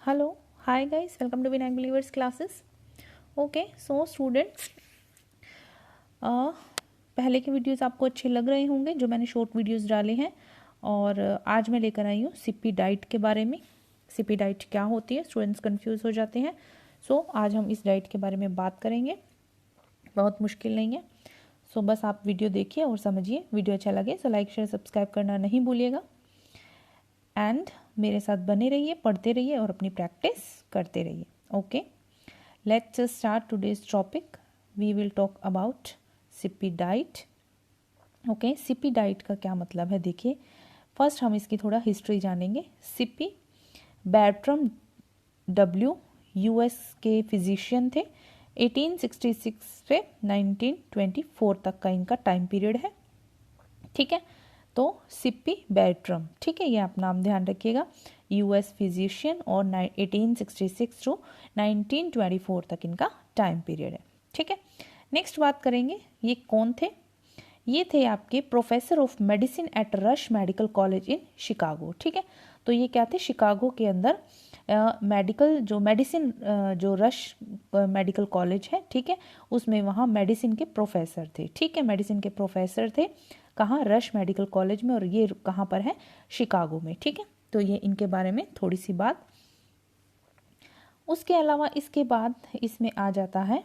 Hello, hi guys, welcome to Vinayak Believers classes. Okay, so students, पहले के videos आपको अच्छे लग रहे होंगे जो मैंने शॉर्ट वीडियोस डाले हैं। और आज मैं लेकर आई हूँ सीपी डाइट के बारे में। सीपी डाइट क्या होती है, स्टूडेंट्स कंफ्यूज हो जाते हैं। सो आज हम इस डाइट के बारे में बात करेंगे, बहुत मुश्किल नहीं है। सो बस आप वीडियो देखिए और समझिए। वीडियो अच्छा लगे तो लाइक शेयर सब्सक्राइब करना नहीं भूलिएगा। एंड मेरे साथ बने रहिए, पढ़ते रहिए और अपनी प्रैक्टिस करते रहिए। Okay, let's start today's topic. We will talk about CP diet. Okay, CP diet का क्या मतलब है, देखिए। फर्स्ट हम इसकी थोड़ा हिस्ट्री जानेंगे। सीपी बैर्ट्रम डब्ल्यू यूएस के फिजिशियन थे। 1866 से 1924 तक का इनका टाइम पीरियड है, ठीक है। तो सीपी बैर्ट्रम, ठीक है, ये आप नाम ध्यान रखिएगा। यूएस फिजिशियन और 1866 टू 1924 तक इनका टाइम पीरियड है, ठीक है। नेक्स्ट बात करेंगे, ये कौन थे। ये थे आपके professor of medicine eight rush medical college in Chicago, ठीक है। तो ये क्या थे, शिकागो के अंदर मेडिकल जो मेडिसिन जो रश मेडिकल कॉलेज है, ठीक है, उसमें वहाँ मेडिसिन के प्रोफेसर थे, ठीक है। मेडिसिन के प्रोफेसर थे कहाँ, रश मेडिकल कॉलेज में, और ये कहाँ पर है, शिकागो में, ठीक है। तो ये इनके बारे में थोड़ी सी बात। उसके अलावा इसके बाद इसमें आ जाता है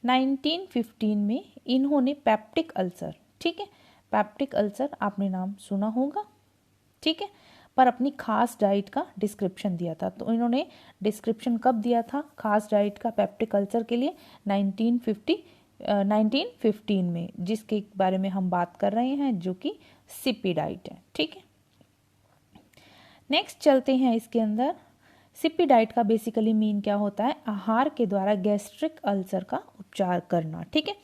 1915 में इन्होंने पेप्टिक अल्सर, ठीक है, पेप्टिक अल्सर आपने नाम सुना होगा, ठीक है, पर अपनी खास डाइट का डिस्क्रिप्शन दिया था। तो इन्होंने डिस्क्रिप्शन कब दिया था खास डाइट का पेप्टिक अल्सर के लिए, 1915 में, जिसके बारे में हम बात कर रहे हैं, जो कि सीपी डाइट है, ठीक है। नेक्स्ट चलते हैं इसके अंदर। सीपी डाइट का बेसिकली मीन क्या होता है, आहार के द्वारा गैस्ट्रिक अल्सर का उपचार करना, ठीक है।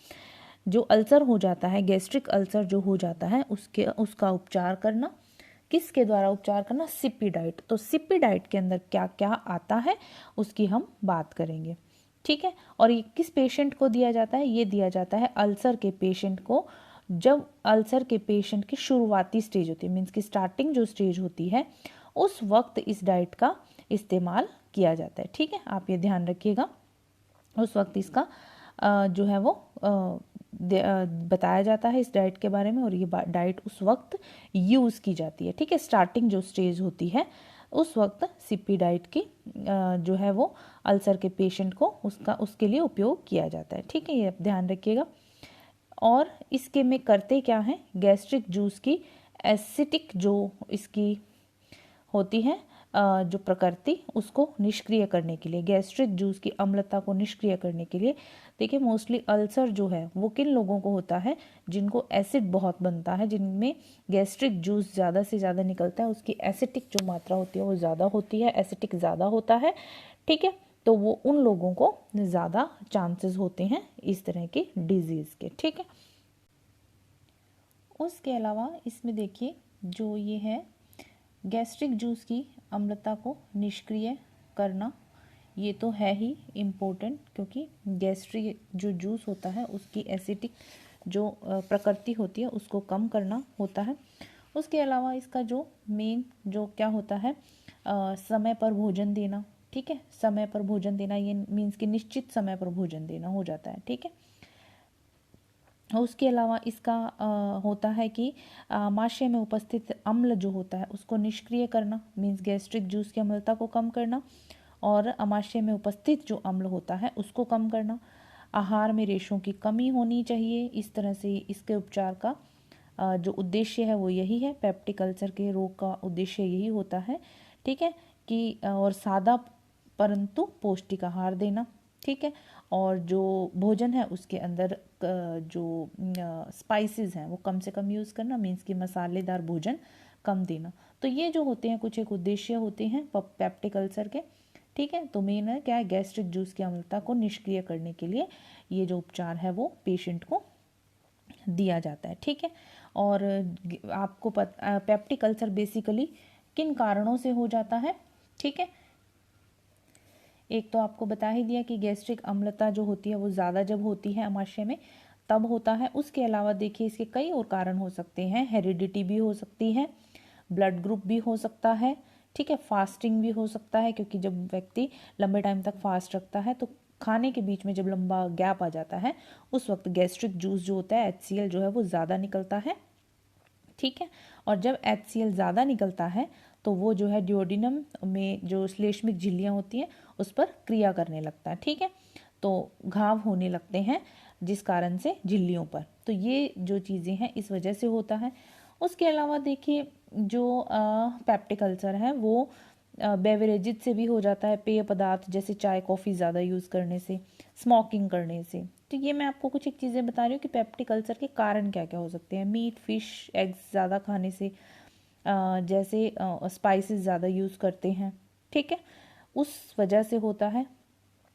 जो अल्सर हो जाता है, गैस्ट्रिक अल्सर जो हो जाता है, उसका उपचार करना। किसके द्वारा उपचार करना, सीपी डाइट। तो सीपी डाइट के अंदर क्या क्या आता है उसकी हम बात करेंगे, ठीक है। और ये किस पेशेंट को दिया जाता है, ये दिया जाता है अल्सर के पेशेंट को। जब अल्सर के पेशेंट की शुरुआती स्टेज होती है, मीन्स की स्टार्टिंग जो स्टेज होती है, उस वक्त इस डाइट का इस्तेमाल किया जाता है, ठीक है। आप ये ध्यान रखिएगा, उस वक्त इसका जो है वो बताया जाता है इस डाइट के बारे में, और ये डाइट उस वक्त यूज़ की जाती है, ठीक है। स्टार्टिंग जो स्टेज होती है उस वक्त सीपी डाइट की जो है वो अल्सर के पेशेंट को उसके लिए उपयोग किया जाता है, ठीक है। ये आप ध्यान रखिएगा। और इसके में करते क्या है, गैस्ट्रिक जूस की एसिटिक जो इसकी होती है जो प्रकृति, उसको निष्क्रिय करने के लिए, गैस्ट्रिक जूस की अम्लता को निष्क्रिय करने के लिए। देखिए मोस्टली अल्सर जो है वो किन लोगों को होता है, जिनको एसिड बहुत बनता है, जिनमें गैस्ट्रिक जूस ज़्यादा से ज़्यादा निकलता है, उसकी एसिटिक जो मात्रा होती है वो ज़्यादा होती है, एसिटिक ज़्यादा होता है, ठीक है। तो वो उन लोगों को ज़्यादा चांसेस होते हैं इस तरह की डिजीज़ के, ठीक है। उसके अलावा इसमें देखिए जो ये है गैस्ट्रिक जूस की अम्लता को निष्क्रिय करना, ये तो है ही इम्पोर्टेंट, क्योंकि गैस्ट्रिक जो जूस होता है उसकी एसिडिक जो प्रकृति होती है उसको कम करना होता है। उसके अलावा इसका जो मेन जो क्या होता है, समय पर भोजन देना, ठीक है। समय पर भोजन देना, ये मीन्स कि निश्चित समय पर भोजन देना हो जाता है, ठीक है। उसके अलावा इसका होता है कि आमाशय में उपस्थित अम्ल जो होता है उसको निष्क्रिय करना, मीन्स गैस्ट्रिक जूस की अम्लता को कम करना, और आमाशय में उपस्थित जो अम्ल होता है उसको कम करना। आहार में रेशों की कमी होनी चाहिए। इस तरह से इसके उपचार का जो उद्देश्य है वो यही है, पेप्टिक अल्सर के रोग का उद्देश्य यही होता है, ठीक है, कि और सादा परंतु पौष्टिक आहार देना, ठीक है। और जो भोजन है उसके अंदर जो स्पाइसेस हैं वो कम से कम यूज़ करना, मीन्स कि मसालेदार भोजन कम देना। तो ये जो होते हैं कुछ एक उद्देश्य होते हैं पेप्टिक अल्सर के, ठीक है। तो मेन है क्या है, गैस्ट्रिक जूस की अम्लता को निष्क्रिय करने के लिए ये जो उपचार है वो पेशेंट को दिया जाता है, ठीक है। और आपको पेप्टिक अल्सर बेसिकली किन कारणों से हो जाता है, ठीक है। एक तो आपको बता ही दिया कि गैस्ट्रिक अम्लता जो होती है वो ज़्यादा जब होती है आमाशय में तब होता है। उसके अलावा देखिए इसके कई और कारण हो सकते हैं, हेरिडिटी भी हो सकती है, ब्लड ग्रुप भी हो सकता है, ठीक है। फास्टिंग भी हो सकता है, क्योंकि जब व्यक्ति लंबे टाइम तक फास्ट रखता है तो खाने के बीच में जब लंबा गैप आ जाता है उस वक्त गैस्ट्रिक जूस जो होता है, HCl जो है वो ज़्यादा निकलता है, ठीक है। और जब HCl ज़्यादा निकलता है तो वो जो है ड्यूोडेनम में जो श्लेष्मिक झिल्लियाँ होती हैं उस पर क्रिया करने लगता है, ठीक है। तो घाव होने लगते हैं जिस कारण से झिल्लियों पर, तो ये जो चीज़ें हैं इस वजह से होता है। उसके अलावा देखिए जो पेप्टिक अल्सर है वो बेवरेजेज से भी हो जाता है, पेय पदार्थ जैसे चाय कॉफ़ी ज़्यादा यूज़ करने से, स्मोकिंग करने से। तो ये मैं आपको कुछ एक चीज़ें बता रही हूँ कि पेप्टिक अल्सर के कारण क्या क्या हो सकते हैं। मीट, फिश, एग्स ज़्यादा खाने से, जैसे स्पाइसेस ज़्यादा यूज़ करते हैं, ठीक है, उस वजह से होता है।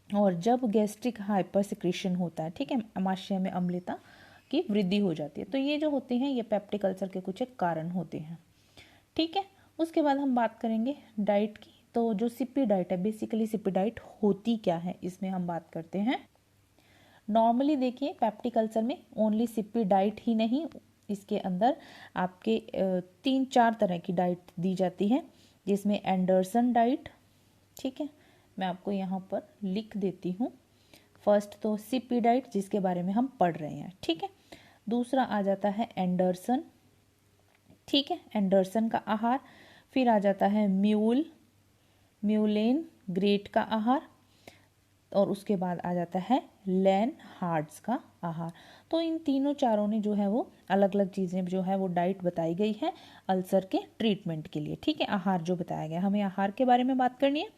और जब गैस्ट्रिक हाइपर सिक्रेशन होता है, ठीक है, आमाशय में अम्लता की वृद्धि हो जाती है, तो ये जो होते हैं ये पेप्टिक अल्सर के कुछ एक कारण होते हैं, ठीक है। उसके बाद हम बात करेंगे डाइट की। तो जो सिप्पी डाइट है, बेसिकली सिप्पी डाइट होती क्या है इसमें हम बात करते हैं। नॉर्मली देखिए पेप्टिक अल्सर में ओनली सिप्पी डाइट ही नहीं, इसके अंदर आपके 3-4 तरह की डाइट दी जाती है, जिसमें एंडरसन डाइट, ठीक है, मैं आपको यहाँ पर लिख देती हूँ। फर्स्ट तो सिप्पी डाइट जिसके बारे में हम पढ़ रहे हैं, ठीक है। दूसरा आ जाता है एंडरसन, ठीक है, एंडरसन का आहार। फिर आ जाता है म्यूलेन ग्रेट का आहार, और उसके बाद आ जाता है लैन हार्ड्स का आहार। तो इन तीनों चारों ने जो है वो अलग अलग चीज़ें जो है वो डाइट बताई गई है अल्सर के ट्रीटमेंट के लिए, ठीक है। आहार जो बताया गया, हमें आहार के बारे में बात करनी है,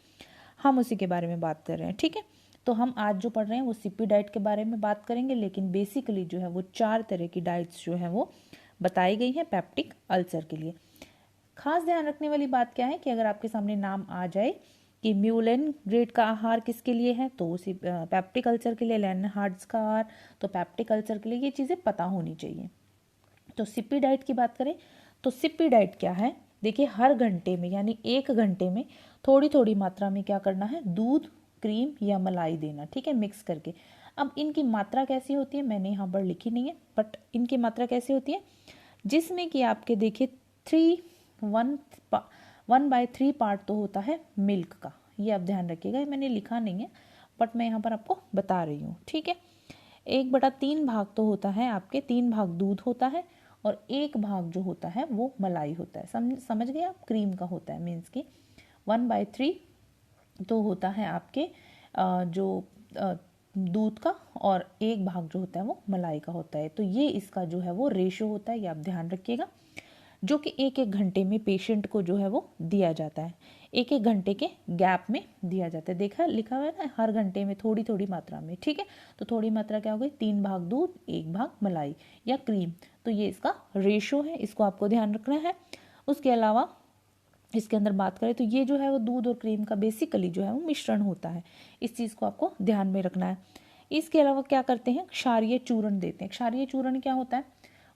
हम उसी के बारे में बात कर रहे हैं, ठीक है। तो हम आज जो पढ़ रहे हैं वो सिप्पी डाइट के बारे में बात करेंगे, लेकिन बेसिकली जो है वो 4 तरह की डाइट्स जो है वो बताई गई हैं पेप्टिक अल्सर के लिए। खास ध्यान रखने वाली बात क्या है कि अगर आपके सामने नाम आ जाए कि म्यूलेन ग्रेड का आहार किसके लिए है, तो उसी पेप्टिक अल्सर के लिए, लैनहार्ड्स का आहार तो पेप्टिक अल्सर के लिए, ये चीज़ें पता होनी चाहिए। तो सिप्पी डाइट की बात करें तो सिप्पी डाइट क्या है, देखिए हर घंटे में यानी 1 घंटे में थोड़ी थोड़ी मात्रा में क्या करना है, दूध, क्रीम या मलाई देना, ठीक है, मिक्स करके। अब इनकी मात्रा कैसी होती है मैंने यहाँ पर लिखी नहीं है, बट इनकी मात्रा कैसी होती है, जिसमें कि आपके देखिए 1/3 पार्ट तो होता है मिल्क का, ये आप ध्यान रखिएगा, मैंने लिखा नहीं है बट मैं यहाँ पर आपको बता रही हूँ, ठीक है। 1/3 भाग तो होता है आपके, 3 भाग दूध होता है और 1 भाग जो होता है वो मलाई होता है। समझ गए आप, क्रीम का होता है, मीन्स की 1/3 तो होता है आपके जो दूध का, और 1 भाग जो होता है वो मलाई का होता है। तो ये इसका जो है वो रेशो होता है, ये आप ध्यान रखिएगा, जो कि 1-1 घंटे में पेशेंट को जो है वो दिया जाता है, 1-1 घंटे के गैप में दिया जाता है। देखा लिखा हुआ है ना, हर घंटे में थोड़ी थोड़ी मात्रा में, ठीक है। तो थोड़ी मात्रा क्या हो गई, 3 भाग दूध, 1 भाग मलाई या क्रीम, तो ये इसका रेशो है, इसको आपको ध्यान रखना है। उसके अलावा इसके अंदर बात करें तो ये जो है वो दूध और क्रीम का बेसिकली जो है वो मिश्रण होता है, इस चीज़ को आपको ध्यान में रखना है। इसके अलावा क्या करते हैं, क्षारीय चूर्ण देते हैं। क्षारीय चूर्ण क्या होता है,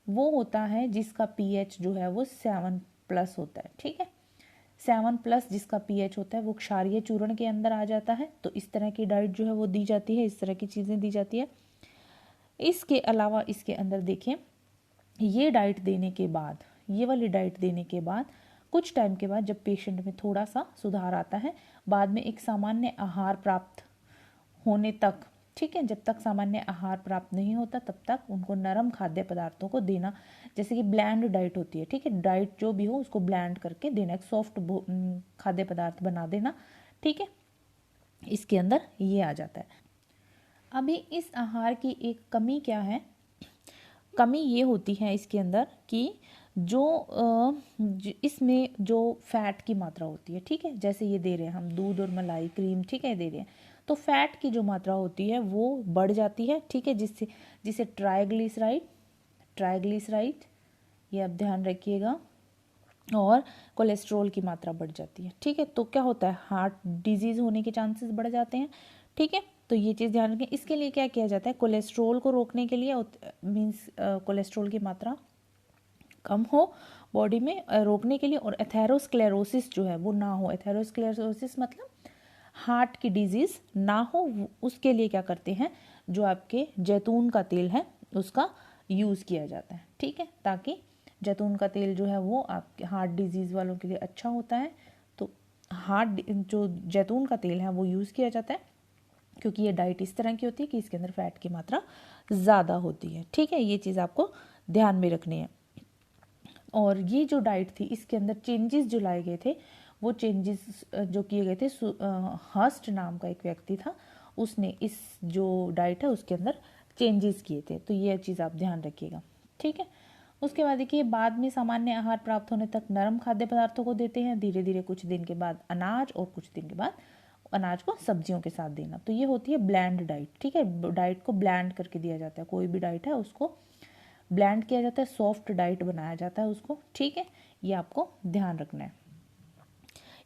वो होता है जिसका pH जो है वो 7+ होता है, ठीक है, 7+ जिसका pH होता है वो क्षारीय चूर्ण के अंदर आ जाता है। तो इस तरह की डाइट जो है वो दी जाती है, इस तरह की चीज़ें दी जाती है। इसके अलावा इसके अंदर देखिए, ये डाइट देने के बाद, ये वाली डाइट देने के बाद कुछ टाइम के बाद जब पेशेंट में थोड़ा सा सुधार आता है, बाद में एक सामान्य आहार प्राप्त होने तक, ठीक है, जब तक सामान्य आहार प्राप्त नहीं होता तब तक उनको नरम खाद्य पदार्थों को देना, जैसे कि ब्लैंड डाइट होती है, ठीक है, डाइट जो भी हो उसको ब्लैंड करके देना, एक सॉफ्ट खाद्य पदार्थ बना देना, ठीक है, इसके अंदर ये आ जाता है। अभी इस आहार की एक कमी क्या है, कमी ये होती है इसके अंदर कि इसमें जो फैट की मात्रा होती है, ठीक है, जैसे ये दे रहे हैं हम दूध और मलाई, क्रीम, ठीक है, दे रहे हैं, तो फैट की जो मात्रा होती है वो बढ़ जाती है, ठीक है, जिससे ट्राइग्लिसराइड ये आप ध्यान रखिएगा, और कोलेस्ट्रॉल की मात्रा बढ़ जाती है, ठीक है। तो क्या होता है, हार्ट डिजीज़ होने के चांसेस बढ़ जाते हैं, ठीक है। तो ये चीज़ ध्यान रखें। इसके लिए क्या किया जाता है, कोलेस्ट्रॉल को रोकने के लिए, मीन्स कोलेस्ट्रॉल की मात्रा कम हो बॉडी में, रोकने के लिए, और एथेरोस्क्लेरोसिस जो है वो ना हो। एथेरोस्क्लेरोसिस मतलब हार्ट की डिजीज़ ना हो, उसके लिए क्या करते हैं, जो आपके जैतून का तेल है उसका यूज़ किया जाता है, ठीक है, ताकि जैतून का तेल जो है वो आपके हार्ट डिजीज़ वालों के लिए अच्छा होता है, तो हार्ड जो जैतून का तेल है वो यूज़ किया जाता है, क्योंकि ये डाइट इस तरह की होती है कि इसके अंदर फैट की मात्रा ज़्यादा होती है। ठीक है, ये चीज़ आपको ध्यान में रखनी है। और ये जो डाइट थी इसके अंदर चेंजेस जो लाए गए थे, वो चेंजेस जो किए गए थे, हर्स्ट नाम का एक व्यक्ति था, उसने इस जो डाइट है उसके अंदर चेंजेस किए थे। तो ये चीज़ आप ध्यान रखिएगा। ठीक है, उसके बाद देखिए, बाद में सामान्य आहार प्राप्त होने तक नरम खाद्य पदार्थों को देते हैं, धीरे धीरे कुछ दिन के बाद अनाज, और कुछ दिन के बाद अनाज को सब्जियों के साथ देना। तो ये होती है ब्लैंड डाइट। ठीक है, डाइट को ब्लैंड करके दिया जाता है, कोई भी डाइट है उसको ब्लैंड किया जाता है, सॉफ्ट डाइट बनाया जाता है उसको। ठीक है, ये आपको ध्यान रखना है।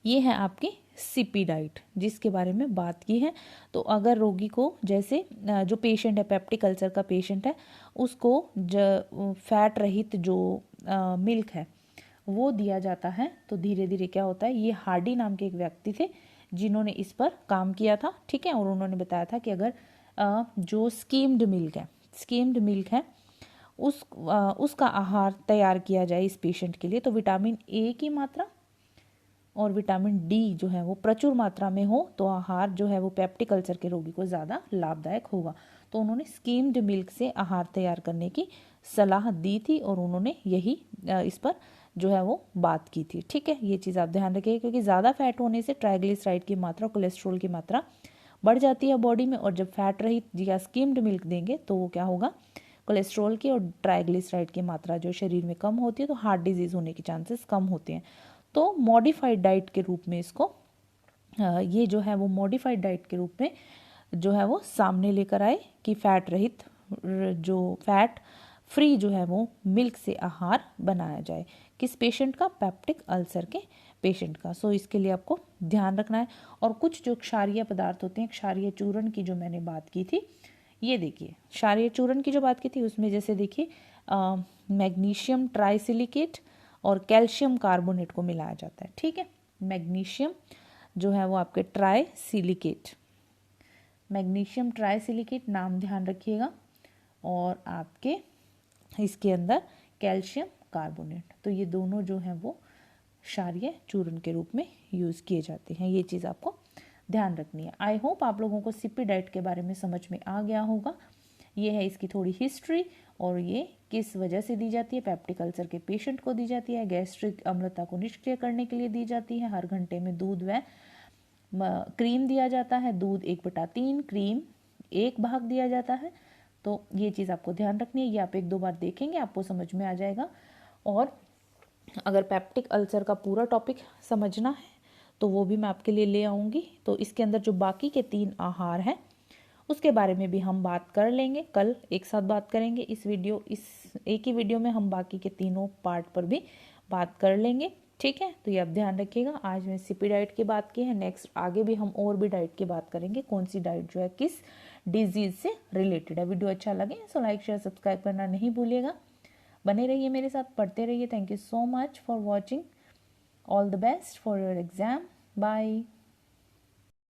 ये है आपकी सीपी डाइट जिसके बारे में बात की है। तो अगर रोगी को, जैसे जो पेशेंट है, पेप्टिक अल्सर का पेशेंट है, उसको फैट रहित जो मिल्क है वो दिया जाता है, तो धीरे धीरे क्या होता है, ये हार्डी नाम के एक व्यक्ति थे जिन्होंने इस पर काम किया था। ठीक है, और उन्होंने बताया था कि अगर जो स्कीम्ड मिल्क है उसका आहार तैयार किया जाए इस पेशेंट के लिए, तो विटामिन ए की मात्रा और विटामिन डी जो है वो प्रचुर मात्रा में हो, तो आहार जो है वो पेप्टिक अल्सर के रोगी को ज़्यादा लाभदायक होगा। तो उन्होंने स्कीम्ड मिल्क से आहार तैयार करने की सलाह दी थी, और उन्होंने यही इस पर जो है वो बात की थी। ठीक है, ये चीज़ आप ध्यान रखिए, क्योंकि ज़्यादा फैट होने से ट्राइग्लिसराइड की मात्रा, कोलेस्ट्रॉल की मात्रा बढ़ जाती है बॉडी में, और जब फैट रहित या स्कीम्ड मिल्क देंगे तो वो क्या होगा, कोलेस्ट्रॉल की और ट्राइग्लिसराइड की मात्रा जो शरीर में कम होती है, तो हार्ट डिजीज़ होने के चांसेस कम होते हैं। तो मॉडिफाइड डाइट के रूप में इसको ये जो है वो मॉडिफाइड डाइट के रूप में जो है वो सामने लेकर आए कि फैट रहित, जो फैट फ्री जो है वो मिल्क से आहार बनाया जाए। किस पेशेंट का, पेप्टिक अल्सर के पेशेंट का। सो इसके लिए आपको ध्यान रखना है। और कुछ जो क्षारीय पदार्थ होते हैं, क्षारीय चूर्ण की जो मैंने बात की थी, ये देखिए क्षारीय चूर्ण की जो बात की थी उसमें जैसे देखिए मैग्नीशियम ट्राइसिलिकेट और कैल्शियम कार्बोनेट को मिलाया जाता है। ठीक है, मैग्नीशियम जो है वो आपके मैग्नीशियम ट्राइसिलिकेट नाम ध्यान रखिएगा, और आपके इसके अंदर कैल्शियम कार्बोनेट, तो ये दोनों जो हैं वो क्षारीय चूर्ण के रूप में यूज़ किए जाते हैं। ये चीज़ आपको ध्यान रखनी है। आई होप आप लोगों को सीपी डाइट के बारे में समझ में आ गया होगा। ये है इसकी थोड़ी हिस्ट्री, और ये किस वजह से दी जाती है, पेप्टिक अल्सर के पेशेंट को दी जाती है, गैस्ट्रिक अम्लता को निष्क्रिय करने के लिए दी जाती है। हर घंटे में दूध व क्रीम दिया जाता है, दूध 1/3, क्रीम 1 भाग दिया जाता है। तो ये चीज़ आपको ध्यान रखनी है। ये आप 1-2 बार देखेंगे, आपको समझ में आ जाएगा। और अगर पेप्टिक अल्सर का पूरा टॉपिक समझना है तो वो भी मैं आपके लिए ले आऊँगी। तो इसके अंदर जो बाकी के 3 आहार हैं उसके बारे में भी हम बात कर लेंगे, कल एक साथ बात करेंगे। इस एक ही वीडियो में हम बाकी के तीनों पार्ट पर भी बात कर लेंगे। ठीक है, तो ये आप ध्यान रखिएगा। आज मैं सीपी डाइट की बात की है, नेक्स्ट आगे भी हम और भी डाइट की बात करेंगे, कौन सी डाइट जो है किस डिजीज से रिलेटेड है। वीडियो अच्छा लगे तो लाइक शेयर सब्सक्राइब करना नहीं भूलिएगा। बने रहिए मेरे साथ, पढ़ते रहिए। Thank you so much for watching. All the best for your exam. Bye.